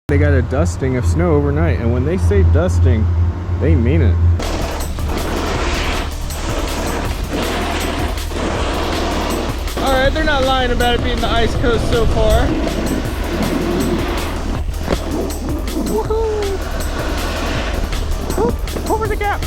They got a dusting of snow overnight, and when they say dusting, they mean it. Alright, they're not lying about it being the ice coast so far. Woohoo! Whoop, over the gap!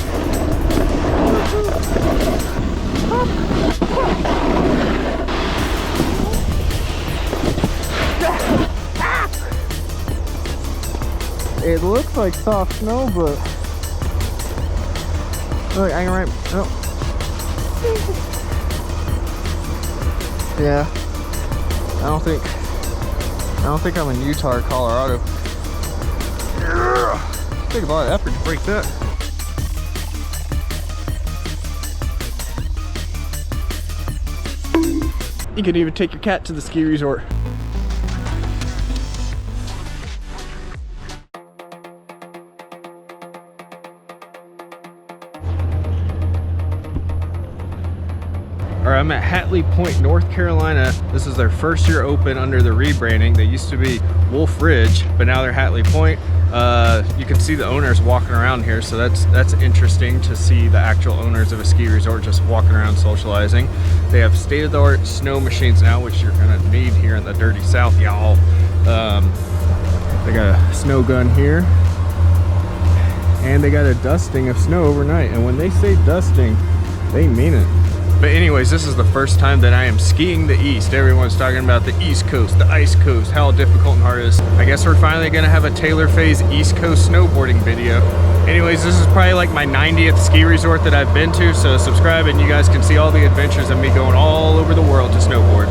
It looks like soft snow, but look, I can right. Oh. Yeah, I don't think I'm in Utah or Colorado. Take a lot of effort to break that. You could even take your cat to the ski resort. Alright, I'm at Hatley Pointe, North Carolina. This is their first year open under the rebranding. They used to be Wolf Ridge, but now they're Hatley Pointe. You can see the owners walking around here, so that's interesting to see the actual owners of a ski resort just walking around socializing. They have state-of-the-art snow machines now, which you're gonna need here in the dirty South, y'all. They got a snow gun here, and they got a dusting of snow overnight. And when they say dusting, they mean it. But anyways, this is the first time that I am skiing the East. Everyone's talking about the East Coast, the Ice Coast, how difficult and hard it is. I guess we're finally gonna have a Taylor Phase East Coast snowboarding video. Anyways, this is probably like my 90th ski resort that I've been to, so subscribe and you guys can see all the adventures of me going all over the world to snowboard.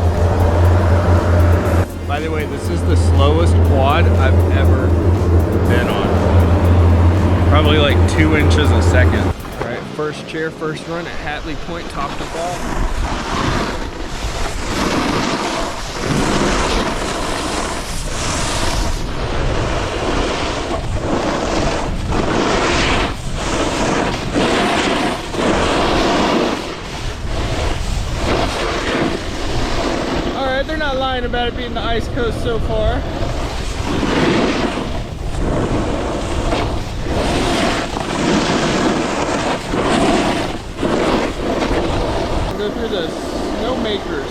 By the way, this is the slowest quad I've ever been on. Probably like 2 inches a second. First chair, first run at Hatley Pointe, top to bottom. Alright, they're not lying about it being the ice coast so far. Go through the snowmakers.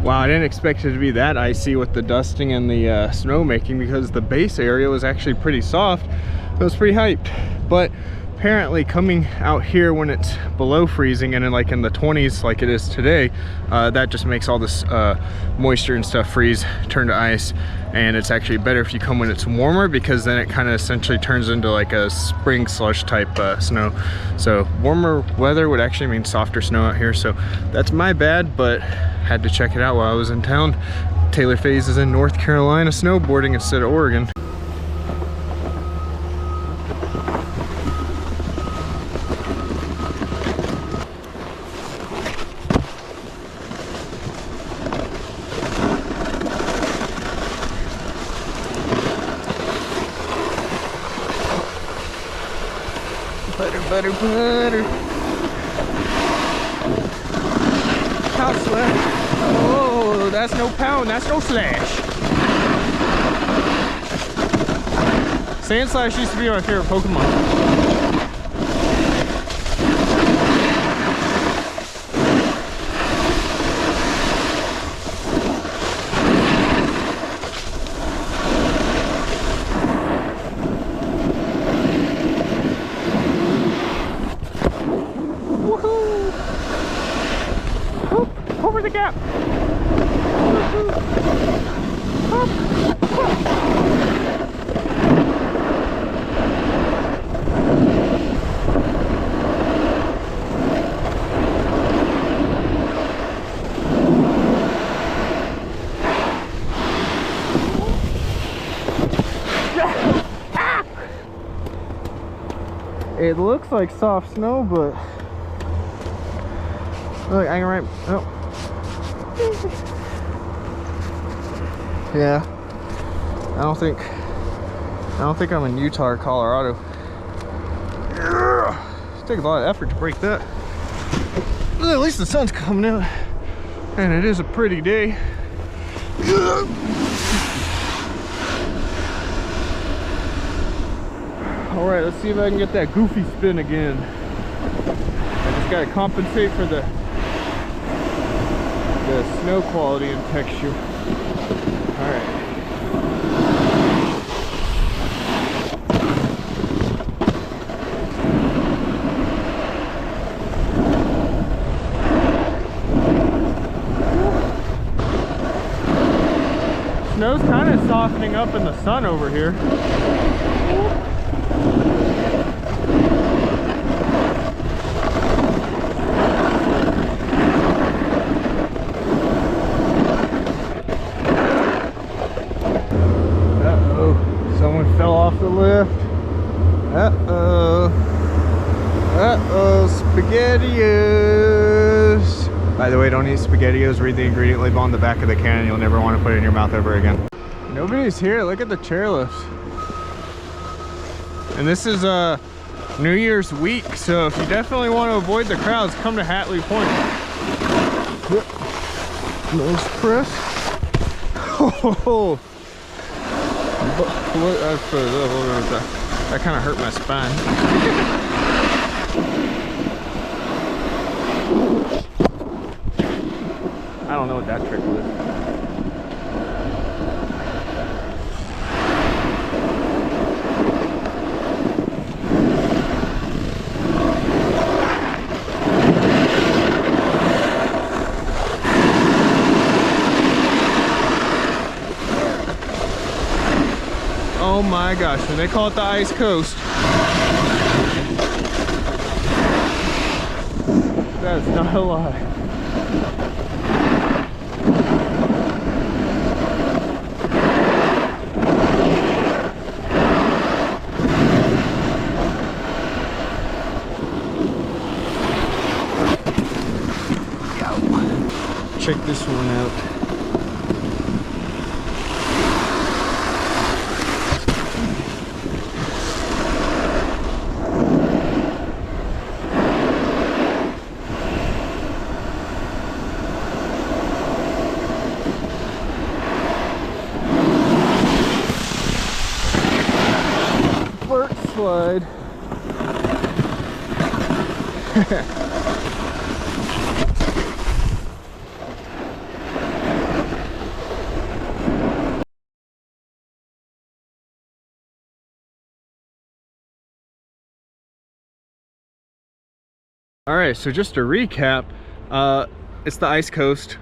Wow, I didn't expect it to be that icy with the dusting and the snow making, because the base area was actually pretty soft. It was pretty hyped, but apparently coming out here when it's below freezing and in like in the 20s like it is today, that just makes all this moisture and stuff freeze, turn to ice. And it's actually better if you come when it's warmer, because then it kind of essentially turns into like a spring slush type snow. So warmer weather would actually mean softer snow out here, so that's my bad, but had to check it out while I was in town. Taylor Phase is in North Carolina snowboarding instead of Oregon. Butter, butter, butter. Pound slash. Oh, that's no pound, that's no slash. Sand Slash used to be my favorite Pokemon. Over the gap. It looks like soft snow, but look, I can right. Oh. Yeah, I don't think I'm in Utah or Colorado. It takes a lot of effort to break that. But at least the sun's coming out, and it is a pretty day. All right, let's see if I can get that goofy spin again. I just gotta compensate for the snow quality and texture. All right. Snow's kind of softening up in the sun over here. Fell off the lift. SpaghettiOs. By the way, don't eat SpaghettiOs. Read the ingredient label on the back of the can. You'll never want to put it in your mouth ever again. Nobody's here. Look at the chairlifts. And this is New Year's week, so if you definitely want to avoid the crowds, come to Hatley Pointe. Nose press. Oh. That kind of hurt my spine. I don't know what that trick was. Oh my gosh, when they call it the ice coast, that is not a lie. Check this one out. Slide. All right, so just to recap, it's the ice coast.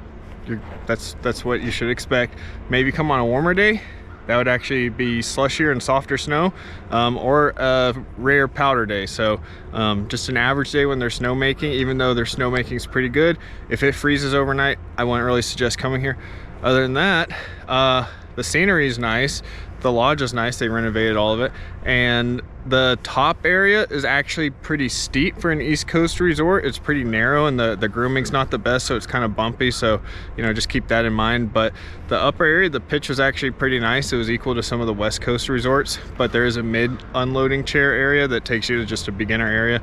That's what you should expect. Maybe come on a warmer day. That would actually be slushier and softer snow, or a rare powder day. So just an average day when there's snowmaking, even though their snowmaking is pretty good. If it freezes overnight, I wouldn't really suggest coming here. Other than that, the scenery is nice. The lodge is nice, they renovated all of it. And the top area is actually pretty steep for an East Coast resort. It's pretty narrow and the grooming's not the best, so it's kind of bumpy. So, you know, just keep that in mind. But the upper area, the pitch was actually pretty nice. It was equal to some of the West Coast resorts, but there is a mid unloading chair area that takes you to just a beginner area.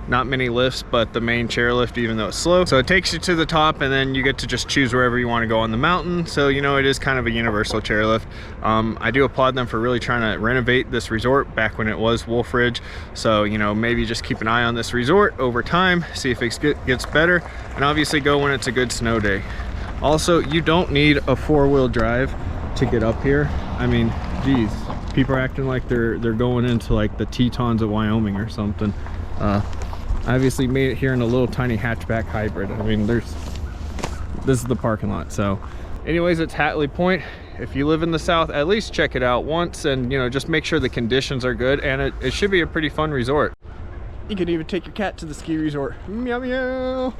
not many lifts, but the main chairlift, even though it's slow. So it takes you to the top, and then you get to just choose wherever you want to go on the mountain. So, you know, it is kind of a universal chairlift. I do applaud them for really trying to renovate this resort back when it was Wolf Ridge. So, you know, maybe just keep an eye on this resort over time, see if it gets better, and obviously go when it's a good snow day. Also, you don't need a four-wheel drive to get up here. I mean, geez, people are acting like they're going into like the Tetons of Wyoming or something. I obviously made it here in a little tiny hatchback hybrid. I mean, this is the parking lot. So anyways, it's Hatley Pointe. If you live in the South, at least check it out once, and you know, just make sure the conditions are good, and it should be a pretty fun resort. You could even take your cat to the ski resort. Meow meow.